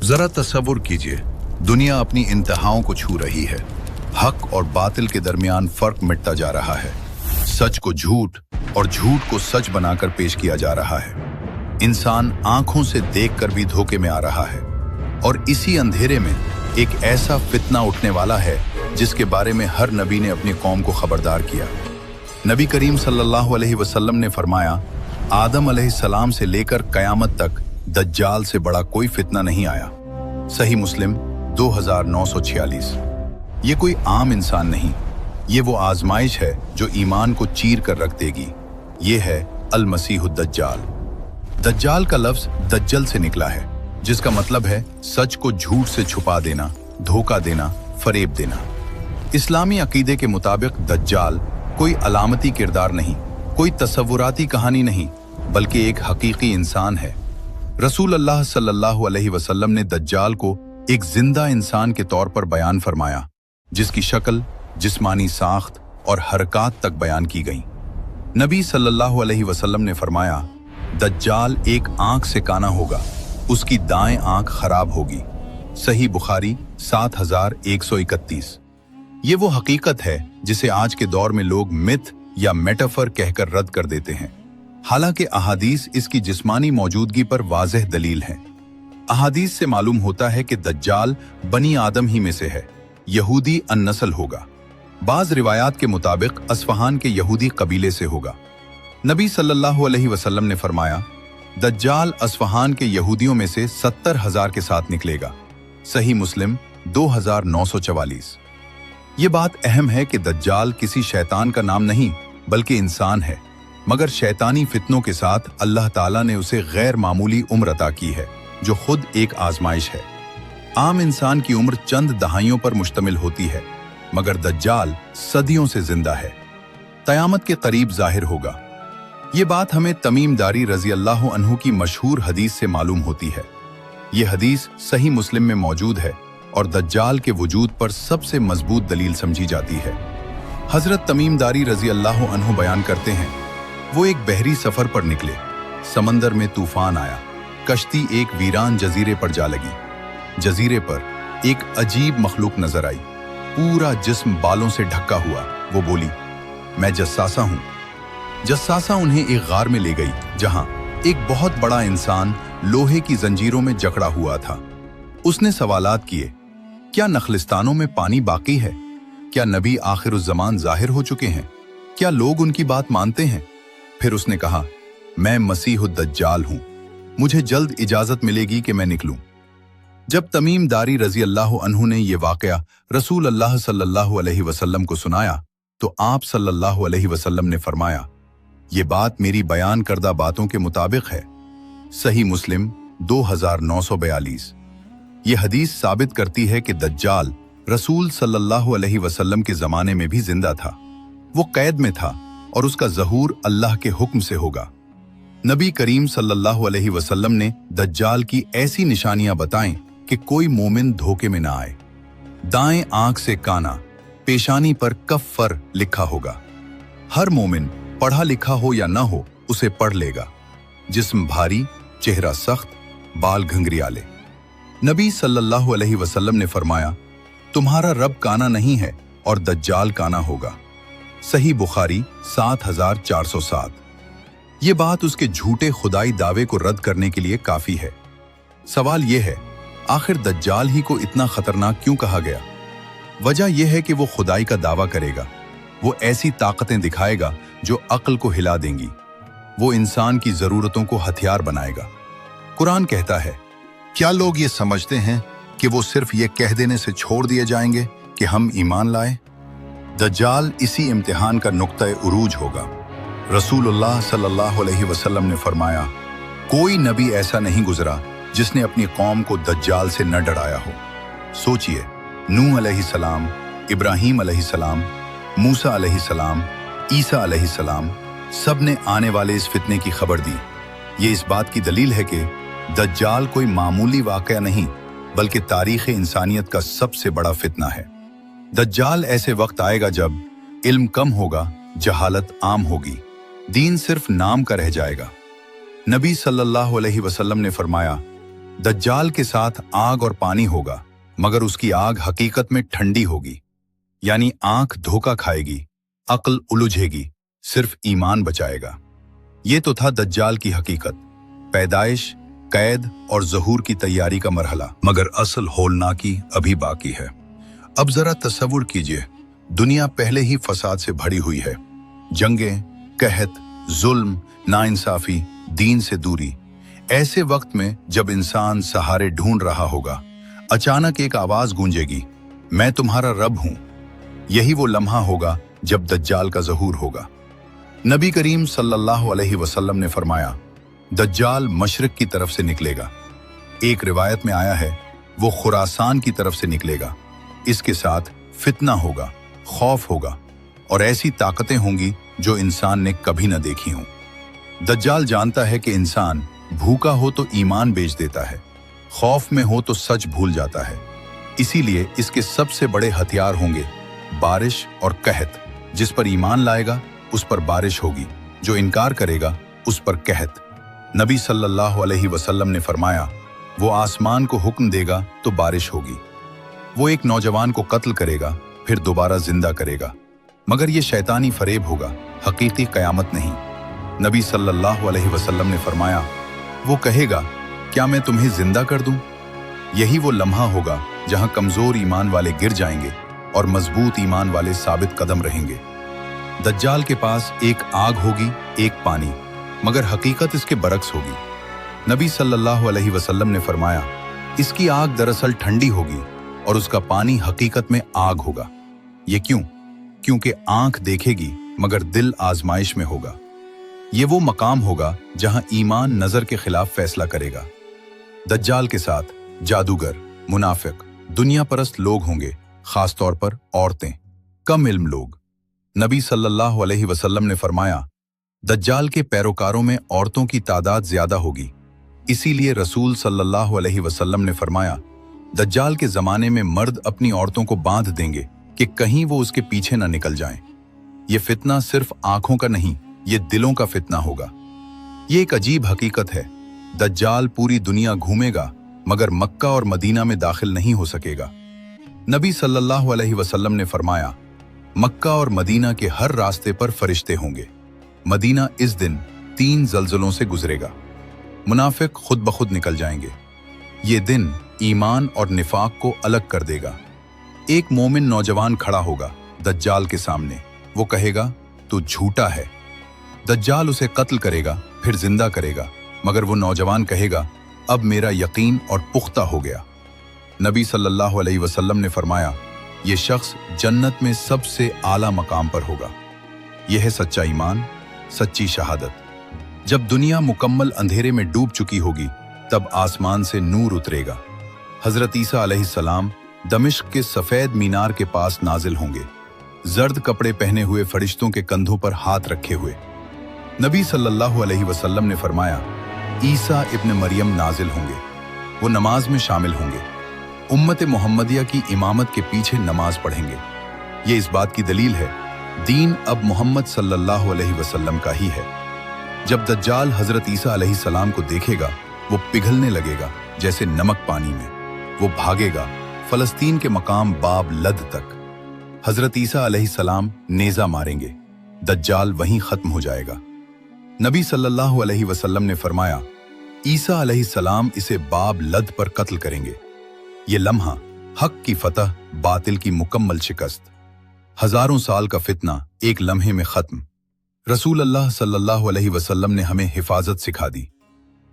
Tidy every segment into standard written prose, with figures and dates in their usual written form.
जरा तसव्वुर कीजिए, दुनिया अपनी इंतहाओं को छू रही है। हक और बातिल के दरमियान फर्क मिटता जा रहा है। सच को झूठ और झूठ को सच बनाकर पेश किया जा रहा है। इंसान आंखों से देखकर भी धोखे में आ रहा है और इसी अंधेरे में एक ऐसा फितना उठने वाला है जिसके बारे में हर नबी ने अपनी कौम को खबरदार किया। नबी करीम सल्लल्लाहु अलैहि वसल्लम ने फरमाया, आदम अलैहिस्सलाम से लेकर कयामत तक दज्जाल से बड़ा कोई फितना नहीं आया। सही मुस्लिम 2946। ये कोई आम इंसान नहीं, ये वो आजमाइश है जो ईमान को चीर कर रख देगी। ये है अल मसीहुद दज्जाल। दज्जाल का लफ्ज दज्जल से निकला है, जिसका मतलब है सच को झूठ से छुपा देना, धोखा देना, फरेब देना। इस्लामी अकीदे के मुताबिक दज्जाल कोई अलामती किरदार नहीं, कोई तसव्वुराती कहानी नहीं, बल्कि एक हकीकी इंसान है। रसूल अल्लाह सल्लल्लाहु अलैहि वसल्लम ने दज्जाल को एक जिंदा इंसान के तौर पर बयान फरमाया, जिसकी शक्ल, जिस्मानी साख्त और हरकत तक बयान की गई। नबी सल्लल्लाहु अलैहि वसल्लम ने फरमाया, दज्जाल एक आंख से काना होगा, उसकी दाएं आंख खराब होगी। सही बुखारी 7131। ये वो हकीकत है जिसे आज के दौर में लोग मिथ या मेटाफर कहकर रद्द कर देते हैं। हालांकि अहादीस इसकी जिस्मानी मौजूदगी पर वाज़ेह दलील हैं। अहादीस से मालूम होता है कि दज्जाल बनी आदम ही में से है, यहूदी अन-नस्ल होगा। बाज रिवायात के मुताबिक अस्फहान के यहूदी कबीले से होगा। नबी सल्लल्लाहु अलैहि वसल्लम ने फरमाया, दज्जाल अस्फहान के यहूदियों में से 70,000 के साथ निकलेगा। सही मुस्लिम 2944। ये बात अहम है कि दज्जाल किसी शैतान का नाम नहीं, बल्कि इंसान है, मगर शैतानी फितनों के साथ अल्लाह ताला ने उसे गैर मामूली उम्र अता की है, जो खुद एक आजमाइश है। आम इंसान की उम्र चंद दहाइयों पर मुश्तमिल होती है, मगर दज्जाल सदियों से जिंदा है, क़यामत के करीब जाहिर होगा। ये बात हमें तमीम दारी रज़ी अल्लाह अन्हु की मशहूर हदीस से मालूम होती है। ये हदीस सही मुस्लिम में मौजूद है और दज्जाल के वजूद पर सबसे मजबूत दलील समझी जाती है। हजरत तमीम दारी रज़ी अल्लाह अन्हु बयान करते हैं, वो एक बहरी सफर पर निकले, समंदर में तूफान आया, कश्ती एक वीरान जजीरे पर जा लगी। जजीरे पर एक अजीब मखलूक नजर आई, पूरा जिस्म बालों से ढका हुआ। वो बोली, मैं जस्सासा हूं। जस्सासा उन्हें एक गार में ले गई, जहां एक बहुत बड़ा इंसान लोहे की जंजीरों में जकड़ा हुआ था। उसने सवालात किए, क्या नखलिस्तानों में पानी बाकी है? क्या नबी आखिरुज़्ज़मान जाहिर हो चुके हैं? क्या लोग उनकी बात मानते हैं? फिर उसने कहा, मैं मसीहुद दज्जाल हूं, मुझे जल्द इजाजत मिलेगी कि मैं निकलूं। जब तमीम दारी रज़ी अल्लाह अन्हु ने यह वाकया रसूल अल्लाह सल्लल्लाहु अलैहि वसल्लम को सुनाया, तो आप सल्लल्लाहु अलैहि वसल्लम ने फरमाया, ये बात मेरी बयान करदा बातों के मुताबिक है। सही मुस्लिम 2942। ये हदीस साबित करती है कि दज्जाल रसूल सल्लल्लाहु अलैहि वसल्लम के ज़माने में भी जिंदा था। वो कैद में था और उसका ज़हूर अल्लाह के हुक्म से होगा। नबी करीम सल्लल्लाहु अलैहि वसल्लम ने दज्जाल की ऐसी निशानियां बताएं कि कोई मोमिन धोखे में ना आए। दाएं आंख से काना, पेशानी पर कफ़र लिखा होगा। हर मोमिन पढ़ा लिखा हो या ना हो उसे पढ़ लेगा। जिस्म भारी, चेहरा सख्त, बाल घंघरियाले। नबी सल्लल्लाहु अलैहि वसल्लम ने फरमाया, तुम्हारा रब काना नहीं है और दज्जाल काना होगा। सही बुखारी 7407। ये बात उसके झूठे खुदाई दावे को रद्द करने के लिए काफी है। सवाल यह है, आखिर दज्जाल ही को इतना खतरनाक क्यों कहा गया? वजह यह है कि वो खुदाई का दावा करेगा, वो ऐसी ताकतें दिखाएगा जो अक्ल को हिला देंगी, वो इंसान की जरूरतों को हथियार बनाएगा। कुरान कहता है, क्या लोग ये समझते हैं कि वो सिर्फ ये कह देने से छोड़ दिए जाएंगे कि हम ईमान लाए? दज्जाल इसी इम्तिहान का नुक्ता उरूज होगा। रसूलुल्लाह सल्लल्लाहु अलैहि वसल्लम ने फरमाया, कोई नबी ऐसा नहीं गुजरा जिसने अपनी कौम को दज्जाल से न डराया हो। सोचिए, नूह अलैहिस्सलाम, इब्राहीम अलैहिस्सलाम, मूसा अलैहिस्सलाम, ईसा अलैहिस्सलाम, सब ने आने वाले इस फितने की खबर दी। ये इस बात की दलील है कि दज्जाल कोई मामूली वाकया नहीं, बल्कि तारीख़ इंसानियत का सबसे बड़ा फितना है। दज्जाल ऐसे वक्त आएगा जब इल्म कम होगा, जहालत आम होगी, दीन सिर्फ नाम का रह जाएगा। नबी सल्लल्लाहु अलैहि वसल्लम ने फरमाया, दज्जाल के साथ आग और पानी होगा, मगर उसकी आग हकीकत में ठंडी होगी, यानी आंख धोखा खाएगी, अक्ल उलझेगी, सिर्फ ईमान बचाएगा। ये तो था दज्जाल की हकीकत, पैदाइश, कैद और ज़हूर की तैयारी का मरहला। मगर असल होलनाकी अभी बाकी है। अब जरा तसव्वुर कीजिए, दुनिया पहले ही फसाद से भरी हुई है। जंगें, कहत, जुल्म, नाइंसाफी, दीन से दूरी। ऐसे वक्त में जब इंसान सहारे ढूंढ रहा होगा, अचानक एक आवाज गूंजेगी, मैं तुम्हारा रब हूं। यही वो लम्हा होगा जब दज्जाल का ज़हूर होगा। नबी करीम सल्लल्लाहु अलैहि वसल्लम ने फरमाया, दज्जाल मशरिक की तरफ से निकलेगा। एक रिवायत में आया है, वो खुरासान की तरफ से निकलेगा। इसके साथ फितना होगा, खौफ होगा और ऐसी ताकतें होंगी जो इंसान ने कभी न देखी हों। दज्जाल जानता है कि इंसान भूखा हो तो ईमान बेच देता है, खौफ में हो तो सच भूल जाता है। इसीलिए इसके सबसे बड़े हथियार होंगे बारिश और कहत। जिस पर ईमान लाएगा उस पर बारिश होगी, जो इनकार करेगा उस पर कहत। नबी सल्लल्लाहु अलैहि वसल्लम ने फरमाया, वो आसमान को हुक्म देगा तो बारिश होगी। वो एक नौजवान को कत्ल करेगा, फिर दोबारा जिंदा करेगा, मगर ये शैतानी फरेब होगा, हकीकी कयामत नहीं। नबी सल्लल्लाहु अलैहि वसल्लम ने फरमाया, वो कहेगा, क्या मैं तुम्हें जिंदा कर दूं? यही वो लम्हा होगा जहां कमजोर ईमान वाले गिर जाएंगे और मजबूत ईमान वाले साबित कदम रहेंगे। दज्जाल के पास एक आग होगी, एक पानी, मगर हकीकत इसके बरक्स होगी। नबी सल्लल्लाहु अलैहि वसल्लम ने फरमाया, इसकी आग दरअसल ठंडी होगी और उसका पानी हकीकत में आग होगा। ये क्यों? क्योंकि आंख देखेगी मगर दिल आजमाइश में होगा। ये वो मकाम होगा जहां ईमान नजर के खिलाफ फैसला करेगा। दज्जाल के साथ जादूगर, मुनाफिक, दुनिया परस्त लोग होंगे, खास तौर पर औरतें, कम इल्म लोग। नबी सल्लल्लाहु अलैहि वसल्लम ने फरमाया, दज्जाल के पैरोकारों में औरतों की तादाद ज्यादा होगी। इसीलिए रसूल सल्लल्लाहु अलैहि वसल्लम ने फरमाया, दज्जाल के जमाने में मर्द अपनी औरतों को बांध देंगे कि कहीं वो उसके पीछे न निकल जाएं। ये फितना सिर्फ आंखों का नहीं, ये दिलों का फितना होगा। ये एक अजीब हकीकत है, दज्जाल पूरी दुनिया घूमेगा मगर मक्का और मदीना में दाखिल नहीं हो सकेगा। नबी सल्लल्लाहु अलैहि वसल्लम ने फरमाया, मक्का और मदीना के हर रास्ते पर फरिश्ते होंगे। मदीना इस दिन 3 ज़लज़लों से गुजरेगा। मुनाफिक खुद ब खुद निकल जाएंगे। ये दिन ईमान और निफाक को अलग कर देगा। एक मोमिन नौजवान खड़ा होगा दज्जाल के सामने। वो कहेगा, तू झूठा है। दज्जाल उसे कत्ल करेगा, फिर जिंदा करेगा, मगर वो नौजवान कहेगा, अब मेरा यकीन और पुख्ता हो गया। नबी सल्लल्लाहु अलैहि वसल्लम ने फरमाया, ये शख्स जन्नत में सबसे आला मकाम पर होगा। यह है सच्चा ईमान, सच्ची शहादत। जब दुनिया मुकम्मल अंधेरे में डूब चुकी होगी, तब आसमान से नूर उतरेगा। हजरत ईसा अलैहिस्सलाम दमिश्क के सफेद मीनार के पास नाजिल होंगे, जर्द कपड़े पहने हुए फरिश्तों के कंधों पर हाथ रखे हुए। नबी सल्लल्लाहु अलैहि वसल्लम ने फरमाया, ईसा इब्न मरियम नाजिल होंगे। वो नमाज में शामिल होंगे, उम्मत मोहम्मदिया की इमामत के पीछे नमाज पढ़ेंगे। ये इस बात की दलील है, दीन अब मोहम्मद सल्लल्लाहु अलैहि वसल्लम का ही है। जब दज्जाल हजरत ईसा अलैहिस्सलाम को देखेगा, वो पिघलने लगेगा जैसे नमक पानी में। वो भागेगा फलस्तीन के मकाम बाब लद तक। हजरत ईसा अलैहिस्सलाम नेजा मारेंगे, दज्जाल वहीं खत्म हो जाएगा। नबी सल्लल्लाहु अलैहि वसल्लम ने फरमाया, ईसा अलैहिस्सलाम इसे बाब लद पर कत्ल करेंगे। ये लम्हा हक की फतह, बातिल की मुकम्मल शिकस्त। हजारों साल का फितना एक लम्हे में खत्म। रसूल अल्लाह सल्लल्लाहु अलैहि वसल्लम ने हमें हिफाजत सिखा दी।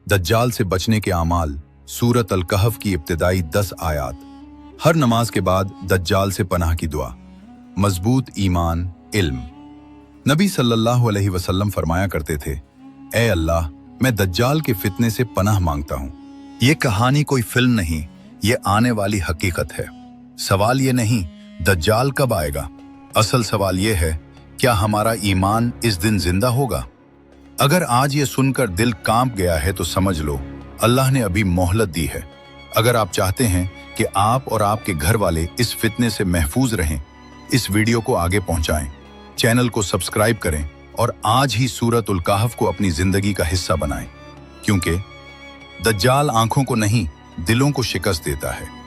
दज्जाल से बचने के आमाल, सूरत अल कहफ की इब्तिदाई 10 आयात। हर नमाज के बाद दज्जाल से पनाह की दुआ। मजबूत ईमान, इल्म। नबी सल्लल्लाहु अलैहि वसल्लम फरमाया करते थे, ए अल्लाह, मैं दज्जाल के फितने से पनाह मांगता हूँ। ये कहानी कोई फिल्म नहीं, ये आने वाली हकीकत है। सवाल ये नहीं दज्जाल कब आएगा, असल सवाल ये है, क्या हमारा ईमान इस दिन जिंदा होगा? अगर आज ये सुनकर दिल कांप गया है तो समझ लो अल्लाह ने अभी मोहलत दी है। अगर आप चाहते हैं कि आप और आपके घर वाले इस फितने से महफूज रहें, इस वीडियो को आगे पहुंचाएं, चैनल को सब्सक्राइब करें और आज ही सूरत उल कहफ को अपनी जिंदगी का हिस्सा बनाएं, क्योंकि दज्जाल आंखों को नहीं, दिलों को शिकस्त देता है।